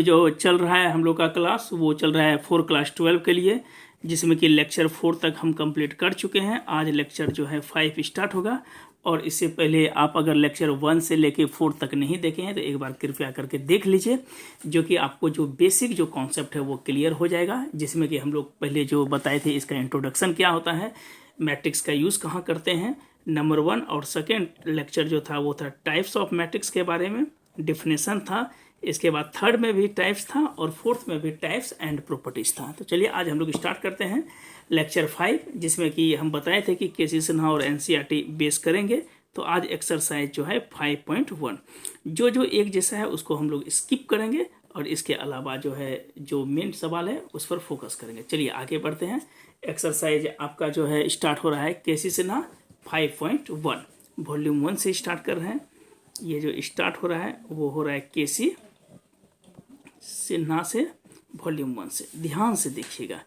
जो चल रहा है हम लोग का क्लास वो चल रहा है फॉर क्लास 12 के लिए, जिसमें कि लेक्चर 4 तक हम कंप्लीट कर चुके हैं। आज लेक्चर जो है 5 स्टार्ट होगा। और इससे पहले आप अगर लेक्चर 1 से लेके 4 तक नहीं देखे हैं तो एक बार कृपया करके देख लीजिए, जो कि आपको जो बेसिक जो कॉन्सेप्ट है वो क्लियर हो जाएगा। जिसमें कि हम लोग पहले जो बताए थे इसका इंट्रोडक्शन क्या होता है, मैट्रिक्स का यूज़ कहाँ करते हैं, नंबर 1 और सेकेंड लेक्चर जो था वो था टाइप्स ऑफ मैट्रिक्स के बारे में, डिफिनेशन था। इसके बाद थर्ड में भी टाइप्स था और फोर्थ में भी टाइप्स एंड प्रॉपर्टीज था। तो चलिए आज हम लोग स्टार्ट करते हैं लेक्चर 5, जिसमें कि हम बताए थे कि केसी सिन्हा और एनसीईआरटी बेस करेंगे। तो आज एक्सरसाइज जो है 5.1 जो एक जैसा है उसको हम लोग स्किप करेंगे और इसके अलावा जो है जो मेन सवाल है उस पर फोकस करेंगे। चलिए आगे बढ़ते हैं। एक्सरसाइज आपका जो है स्टार्ट हो रहा है केसी सिन्हा 5.1 वॉल्यूम 1 से स्टार्ट कर रहे हैं। ये जो स्टार्ट हो रहा है वो हो रहा है केसी सिन्हा से वॉल्यूम 1 से। ध्यान से देखिएगा,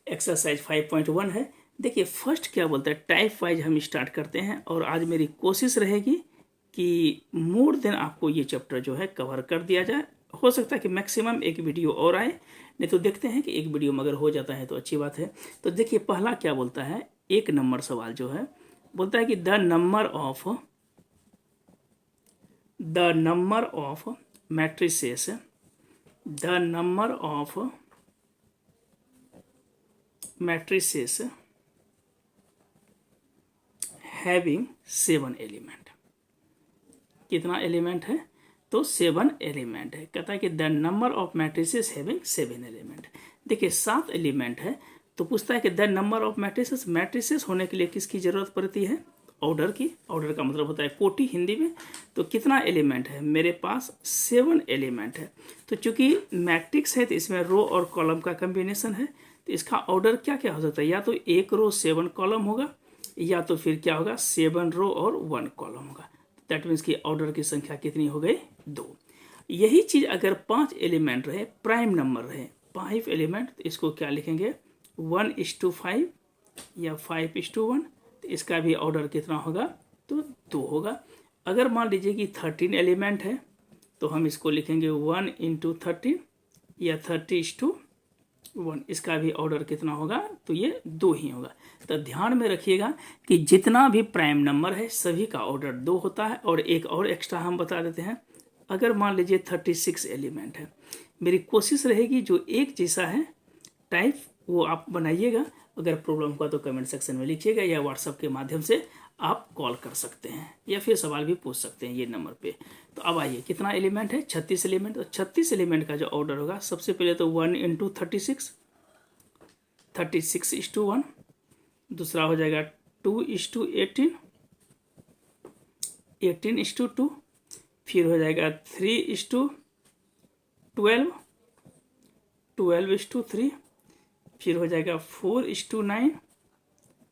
एक्सरसाइज 5.1 है। देखिए फर्स्ट क्या बोलता है, टाइप वाइज हम स्टार्ट करते हैं और आज मेरी कोशिश रहेगी कि मोर देन आपको ये चैप्टर जो है कवर कर दिया जाए। हो सकता है कि मैक्सिमम एक वीडियो और आए, नहीं तो देखते हैं कि एक वीडियो में अगर हो जाता है तो अच्छी बात है। तो देखिए पहला क्या बोलता है, एक नंबर सवाल जो है बोलता है कि the number of matrices the number of matrices having 7 element. कितना एलिमेंट है, तो 7 एलिमेंट है। कहता है कि the number of matrices having 7 element. देखिए 7 एलिमेंट है तो पूछता है कि द नंबर ऑफ मैट्रिसेस होने के लिए किसकी जरूरत पड़ती है, ऑर्डर की। ऑर्डर का मतलब होता है कोटि हिंदी में। तो कितना एलिमेंट है, मेरे पास 7 एलिमेंट है। तो चूंकि मैट्रिक्स है तो इसमें रो और कॉलम का कॉम्बिनेशन है, तो इसका ऑर्डर क्या क्या हो सकता है, या तो एक रो 7 कॉलम होगा, या तो फिर क्या होगा 7 रो और 1 कॉलम होगा। दैट मीन्स की ऑर्डर की संख्या कितनी हो गई, 2। यही चीज अगर 5 एलिमेंट रहे, प्राइम नंबर रहे 5 एलिमेंट, तो इसको क्या लिखेंगे 1:5 या 5:1। तो इसका भी ऑर्डर कितना होगा, तो 2 होगा। अगर मान लीजिए कि 13 एलिमेंट है तो हम इसको लिखेंगे 1 × 13 या 30:1। इसका भी ऑर्डर कितना होगा, तो ये 2 ही होगा। तो ध्यान में रखिएगा कि जितना भी प्राइम नंबर है सभी का ऑर्डर 2 होता है। और एक और एक्स्ट्रा हम बता देते हैं, अगर मान लीजिए 36 एलिमेंट है, मेरी कोशिश रहेगी जो एक जैसा है टाइप वो आप बनाइएगा। अगर प्रॉब्लम हुआ तो कमेंट सेक्शन में लिखिएगा या व्हाट्सएप के माध्यम से आप कॉल कर सकते हैं या फिर सवाल भी पूछ सकते हैं ये नंबर पे। तो अब आइए, कितना एलिमेंट है, 36 एलिमेंट। तो 36 एलिमेंट का जो ऑर्डर होगा, सबसे पहले तो 1 × 36, 36:1। दूसरा हो जाएगा 2:18, 18:2। फिर हो जाएगा 3:12, 12:3। फिर हो जाएगा 4:9,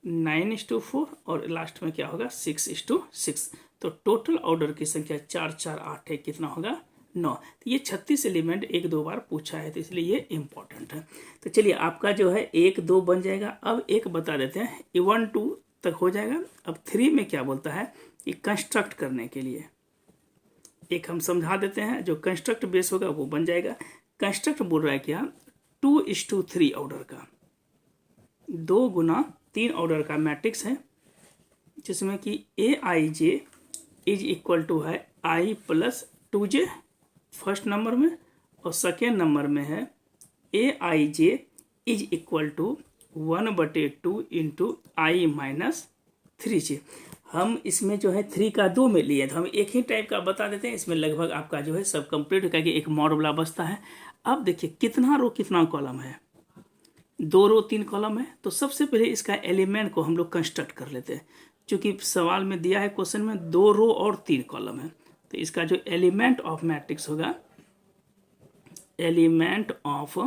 9:4। और लास्ट में क्या होगा 6:6। तो टोटल ऑर्डर की संख्या 4 4 8 है, कितना होगा 9। तो ये 36 एलिमेंट 1-2 बार पूछा है, तो इसलिए ये इंपॉर्टेंट है। तो चलिए आपका जो है 1-2 बन जाएगा। अब एक बता देते हैं, 1-2 तक हो जाएगा। अब 3 में क्या बोलता है कि कंस्ट्रक्ट करने के लिए एक हम समझा देते हैं, जो कंस्ट्रक्ट बेस होगा वो बन जाएगा। कंस्ट्रक्ट बोल रहा है क्या, 2:3 ऑर्डर का, 2 × 3 ऑर्डर का मैट्रिक्स है, जिसमें कि AIJ इज इक्वल टू है I + 2J फर्स्ट नंबर में, और सेकेंड नंबर में है AIJ is equal to 1/2 × I - 3J। हम इसमें जो है 3 का 2 में लिए, तो हम एक ही टाइप का बता देते हैं। इसमें लगभग आपका जो है सब कंप्लीट होकर के एक मॉडुला बचता है। अब देखिए कितना रो कितना कॉलम है, 2 रो 3 कॉलम है। तो सबसे पहले इसका एलिमेंट को हम लोग कंस्ट्रक्ट कर लेते हैं। क्योंकि सवाल में दिया है क्वेश्चन में 2 रो और 3 कॉलम है, तो इसका जो एलिमेंट ऑफ मैट्रिक्स होगा, एलिमेंट ऑफ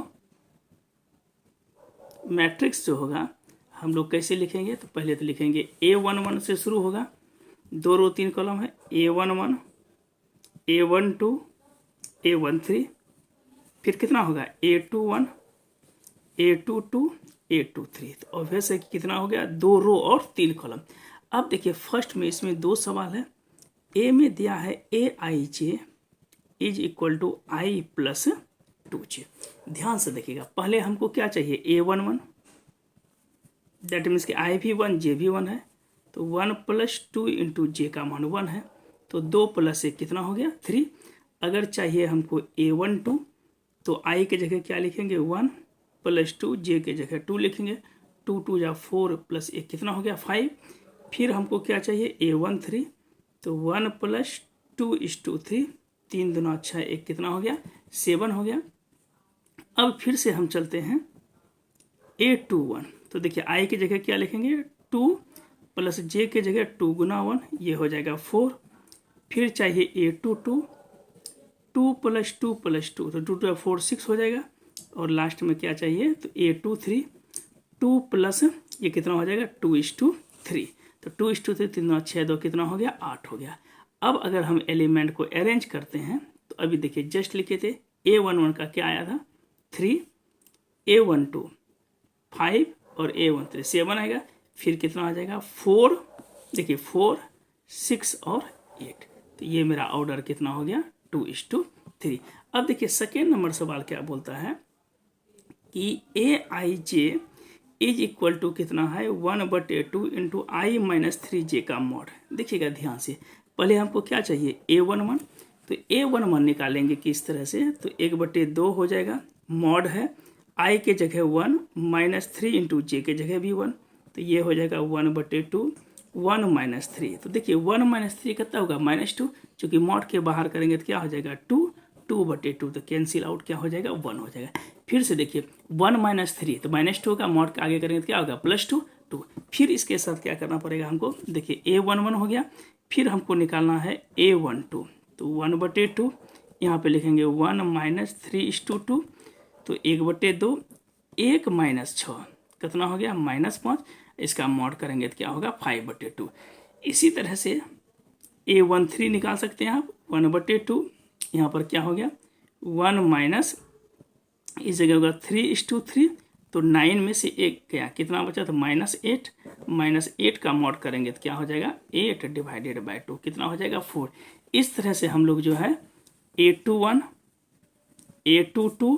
मैट्रिक्स जो होगा हम लोग कैसे लिखेंगे, तो पहले तो लिखेंगे A11 से शुरू होगा, 2 रो 3 कॉलम है, A11, A12, A13। फिर कितना होगा A21, A22, A23। तो ऑब्वियस है कि कितना हो गया 2 रो और 3 कॉलम। अब देखिए फर्स्ट में इसमें 2 सवाल है। ए में दिया है AIJ is equal to I + 2j। ध्यान से देखिएगा, पहले हमको क्या चाहिए, A11, दैट मीन्स कि I भी 1 J भी 1 है, तो 1 + 2 × J का मान 1 है, तो 2 + 1 कितना हो गया 3। अगर चाहिए हमको A12 तो I के जगह क्या लिखेंगे 1 + 2, J के जगह 2 लिखेंगे, 2 2 जा 4 + 1 कितना हो गया 5। फिर हमको क्या चाहिए A13, तो 1 + 2 = 3, 3 दूना 6 1 कितना हो गया 7 हो गया। अब फिर से हम चलते हैं A21, तो देखिए I की जगह क्या लिखेंगे 2 + J के जगह 2 × 1, ये हो जाएगा 4। फिर चाहिए A22, 2 + 2 + 2, तो 2 2 4 6 हो जाएगा। और लास्ट में क्या चाहिए, तो A23, 2 प्लस ये कितना हो जाएगा 2:3, तो 2:3, 3 दूना 6 2 कितना हो गया 8 हो गया। अब अगर हम एलिमेंट को अरेंज करते हैं तो अभी देखिए जस्ट लिखे थे A11 का क्या आया था 3, A12 5 और A13 7 आएगा। फिर कितना आ जाएगा 4, देखिए 4 6 और 8, तो ये मेरा ऑर्डर कितना हो गया 2:3। अब देखिए सेकेंड नंबर सवाल क्या बोलता है कि Aij इज इक्वल टू कितना है 1/2 × I - 3j का मॉड। देखिएगा ध्यान से, पहले हमको क्या चाहिए A11, तो A11 निकालेंगे किस तरह से, तो 1/2 हो जाएगा, मॉड है I के जगह 1 - 3 × J के जगह भी 1, तो ये हो जाएगा 1/2 1 - 3। तो देखिए 1 - 3 कितना होगा -2, चूँकि मॉड के बाहर करेंगे तो क्या हो जाएगा 2, 2/2, तो कैंसिल आउट क्या हो जाएगा 1 हो जाएगा। फिर से देखिए 1 - 3, तो -2 का मॉड के आगे करेंगे तो क्या होगा +2 2। फिर इसके साथ क्या करना पड़ेगा हमको, देखिए A11 हो गया, फिर हमको निकालना है A12, तो 1/2 यहाँ पे लिखेंगे 1 - 3:2, तो 1/2 1 - 6 कितना हो गया -5, इसका मॉड करेंगे तो क्या होगा 5/2। इसी तरह से A13 निकाल सकते हैं आप, 1/2 यहाँ पर क्या हो गया 1 माइनस, इस जगह होगा 3:3, तो 9 में से 1 गया, कितना बचा तो -8, -8 का मॉड करेंगे तो क्या हो जाएगा 8 / 2 कितना हो जाएगा 4। इस तरह से हम लोग जो है A21 A22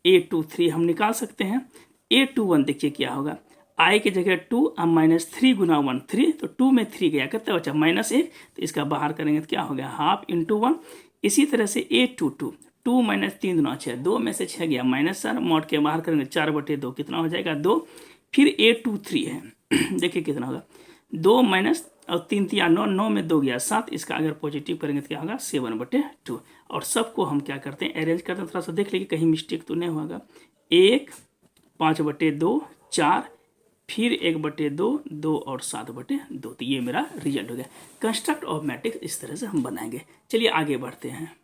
A23 हम निकाल सकते हैं। A21 देखिए क्या होगा, I के जगह 2 अब -3 × 1 3, तो 2 में 3 गया, कितना बचा -1, तो इसका बाहर करेंगे तो क्या हो गया ½ × 1। इसी तरह से A22 2 - 3 दूना 6, 2 में से 6 गया -4, मॉड के बाहर करेंगे 4/2 कितना हो जाएगा 2। फिर A23 है देखिए कितना होगा 2 माइनस और 3 3 9, 9 में 2 गया 7, इसका अगर पॉजिटिव करेंगे तो क्या होगा 7/2। और सबको हम क्या करते हैं अरेंज करते हैं, थोड़ा सा देख लीजिए कहीं मिस्टेक तो नहीं होगा। 1 5/2 4, फिर 1/2 2 और 7/2, तो ये मेरा रिजल्ट हो गया। कंस्ट्रक्ट ऑफ मैट्रिक्स इस तरह से हम बनाएंगे। चलिए आगे बढ़ते हैं,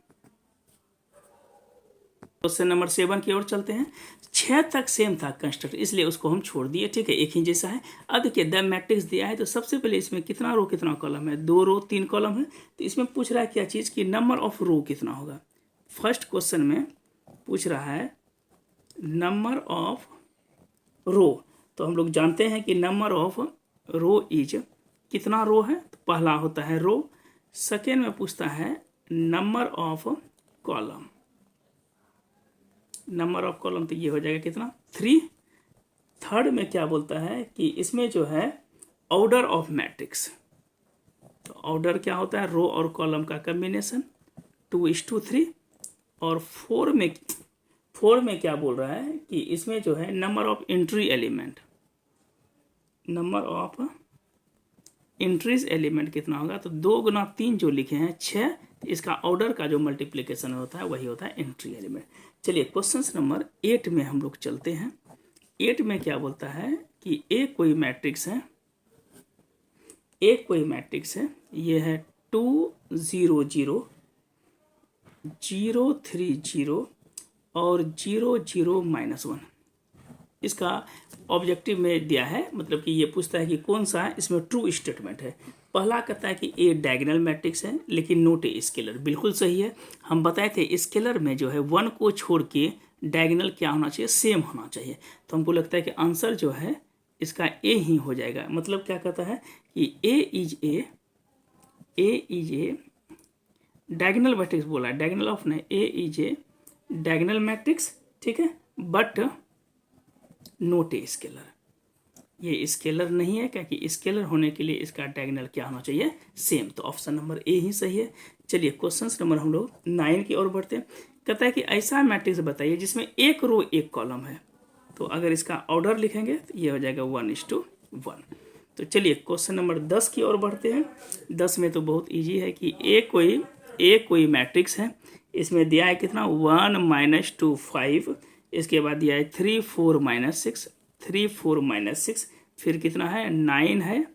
क्वेश्चन नंबर 7 की ओर चलते हैं। 6 तक सेम था कंस्ट्रक्ट, इसलिए उसको हम छोड़ दिए, ठीक है, एक ही जैसा है। अब देखिए द मैट्रिक्स दिया है, तो सबसे पहले इसमें कितना रो कितना कॉलम है, 2 रो 3 कॉलम है। तो इसमें पूछ रहा है क्या चीज़ कि नंबर ऑफ रो कितना होगा। फर्स्ट क्वेश्चन में पूछ रहा है नंबर ऑफ रो, तो हम लोग जानते हैं कि नंबर ऑफ रो इज कितना रो है, तो पहला होता है रो। सेकेंड में पूछता है number of column, number of column तो ये हो जाएगा कितना 3। थर्ड में क्या बोलता है कि इसमें जो है ऑर्डर ऑफ मैट्रिक्स, तो ऑर्डर क्या होता है रो और कॉलम का कम्बिनेशन 2:3। और 4 में क्या बोल रहा है कि इसमें जो है number of entry element, number of entries element कितना होगा, तो 2 × 3 जो लिखे हैं 6, इसका ऑर्डर का जो मल्टीप्लिकेशन होता है वही होता है एंट्री एलिमेंट। चलिए क्वेश्चन नंबर 8 में हम लोग चलते हैं। 8 में क्या बोलता है कि एक कोई मैट्रिक्स है, ये है 2 0 0 0 3 0 और 0 0 -1। इसका ऑब्जेक्टिव में दिया है, मतलब कि ये पूछता है कि कौन सा है, इसमें ट्रू स्टेटमेंट है। पहला कहता है कि ए डायगोनल मैट्रिक्स है लेकिन नोट ए स्केलर, बिल्कुल सही है। हम बताए थे स्केलर में जो है 1 को छोड़ के डायगोनल क्या होना चाहिए, सेम होना चाहिए। तो हमको लगता है कि आंसर जो है इसका ए ही हो जाएगा। मतलब क्या कहता है कि ए इज ए डायगोनल मैट्रिक्स बोला है, डायगोनल ऑफ नहीं, ए इज ए डायगोनल मैट्रिक्स, ठीक है, बट नोट ए स्केलर। ये स्केलर नहीं है, क्योंकि स्केलर होने के लिए इसका डायगोनल क्या होना चाहिए, सेम। तो ऑप्शन नंबर ए ही सही है। चलिए क्वेश्चन नंबर हम लोग 9 की ओर बढ़ते हैं। कहता है कि ऐसा मैट्रिक्स बताइए जिसमें एक रो एक कॉलम है। तो अगर इसका ऑर्डर लिखेंगे तो ये हो जाएगा 1:1। तो चलिए क्वेश्चन नंबर 10 की ओर बढ़ते हैं। 10 में तो बहुत इजी है कि एक कोई मैट्रिक्स है, इसमें दिया है कितना 1 - 2 5, इसके बाद दिया है 3 4 -6, 3 4 -6, फिर कितना है 9 है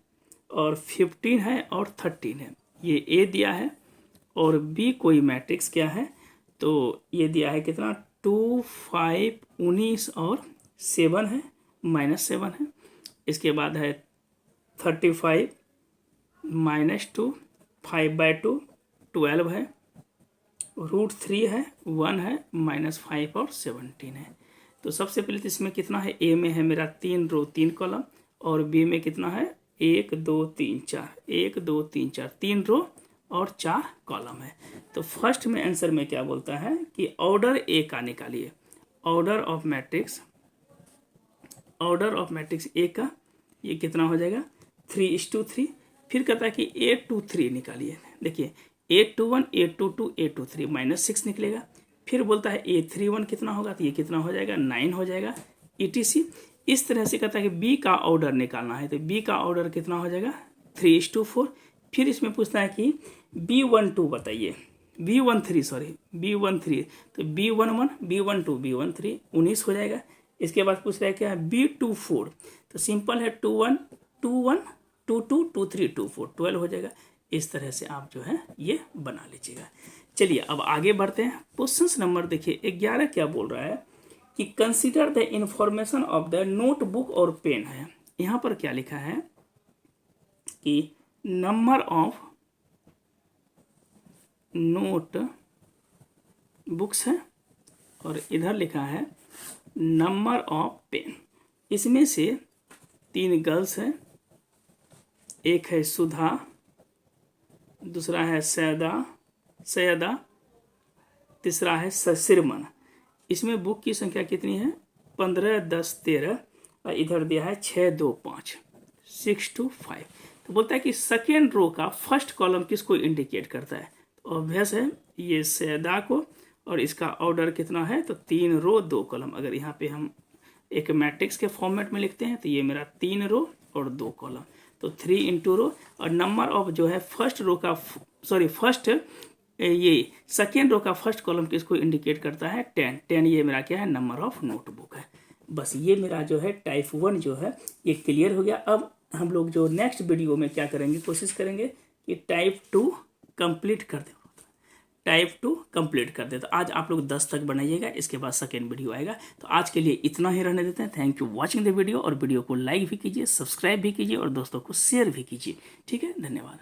और 15 है और 13 है, ये ए दिया है। और बी कोई मैट्रिक्स क्या है, तो ये दिया है कितना 2 5 19 और 7 है, -7 है। इसके बाद है 35 -2 5/2 12 है, √3 है, 1 है, -5 और 17 है। तो सबसे पहले तो इसमें कितना है, ए में है मेरा 3 रो 3 कॉलम और बी में कितना है 1 2 3 4, 1 2 3 4, 3 रो और 4 कॉलम है। तो फर्स्ट में आंसर में क्या बोलता है कि ऑर्डर ए का निकालिए। ऑर्डर ऑफ मैट्रिक्स ए का ये कितना हो जाएगा 3:3। फिर कहता है कि 823 निकालिए। देखिए 821 822 823 -6 निकलेगा। फिर बोलता है 831 कितना होगा, तो ये कितना हो जाएगा 9 हो जाएगा ETC। इस तरह से कहता है कि बी का ऑर्डर निकालना है, तो बी का ऑर्डर कितना हो जाएगा 3:4। फिर इसमें पूछता है कि B12 बताइए, B13 तो B11 B12 B13 19 हो जाएगा। इसके बाद पूछ रहा है क्या B24, तो सिंपल है 21 21 22 23 24 12 हो जाएगा। इस तरह से आप जो है ये बना लीजिएगा। चलिए अब आगे बढ़ते हैं। क्वेश्चन नंबर देखिए 11 क्या बोल रहा है कि consider the information of the notebook और पेन है। यहाँ पर क्या लिखा है कि नंबर ऑफ नोट बुक्स है और इधर लिखा है नंबर ऑफ पेन। इसमें से 3 गर्ल्स है, एक है सुधा, दूसरा है सैयदा, तीसरा है सिरमन। इसमें बुक की संख्या कितनी है 15 10 13 और इधर दिया है 6 2 5 6 2 5। तो बोलता है कि सेकेंड रो का फर्स्ट कॉलम किसको इंडिकेट करता है, तो ऑब्वियस है ये सैयदा को। और इसका ऑर्डर कितना है, तो 3 रो 2 कॉलम। अगर यहाँ पे हम एक मैट्रिक्स के फॉर्मेट में लिखते हैं तो ये मेरा 3 रो और 2 कॉलम, तो 3 × रो। और नंबर ऑफ जो है फर्स्ट ये सेकेंड रो का फर्स्ट कॉलम किसको इंडिकेट करता है 10 ये मेरा क्या है नंबर ऑफ नोटबुक है। बस ये मेरा जो है टाइप 1 जो है ये क्लियर हो गया। अब हम लोग जो नेक्स्ट वीडियो में क्या करेंगे, कोशिश करेंगे कि टाइप 2 कंप्लीट कर दें। तो आज आप लोग 10 तक बनाइएगा, इसके बाद सेकेंड वीडियो आएगा। तो आज के लिए इतना ही रहने देते हैं। Thank you watching the video, और वीडियो को लाइक भी कीजिए, सब्सक्राइब भी कीजिए और दोस्तों को शेयर भी कीजिए। ठीक है, धन्यवाद।